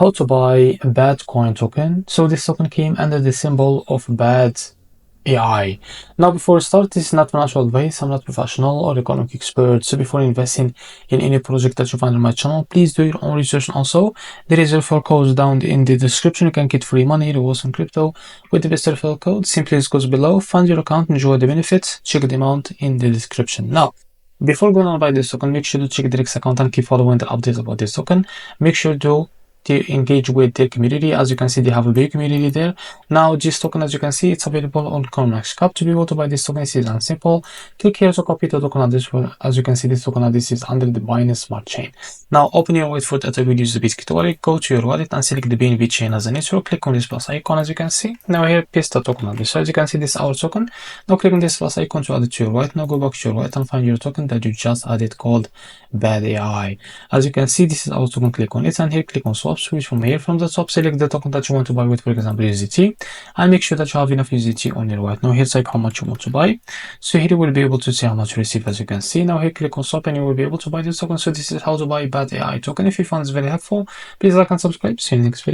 how to buy a bad coin token. So this token came under the symbol of bad AI. Now before we start, this is not financial advice. I'm not professional or economic expert. So before investing in any project that you find on my channel, please do your own research. Also, there is a referral code down in the description. You can get free money, rewards, and crypto with the best referral code. Simply just goes below, fund your account, enjoy the benefits. Check the amount in the description. Now, before going on buy this token, make sure to check the REFERRAL account and keep following the updates about this token. Make sure to engage with their community. As you can see, they have a big community there. Now this token, as you can see, it's available on MEXC. To be able to buy this token, this is simple. Click here to copy the token address. As you can see, this token address is under the Binance Smart Chain. Now open your wallet for that. I will use the basic wallet. Go to your wallet and select the BNB chain as a network. Click on this plus icon, as you can see. Now here, paste the token address. So as you can see, this is our token. Now click on this plus icon to add it to your wallet. Now go back to your wallet and find your token that you just added called Bad AI. As you can see, this is our token. Click on it and here click on swap switch. From here, from the top, select the token that you want to buy with, for example USDT, and make sure that you have enough USDT on your wallet. Now here type how much you want to buy. So here you will be able to see how much you receive, as you can see. Now here click on swap and you will be able to buy this token. So this is how to buy Bad AI token. If you found this very helpful, please like and subscribe. See you in the next video.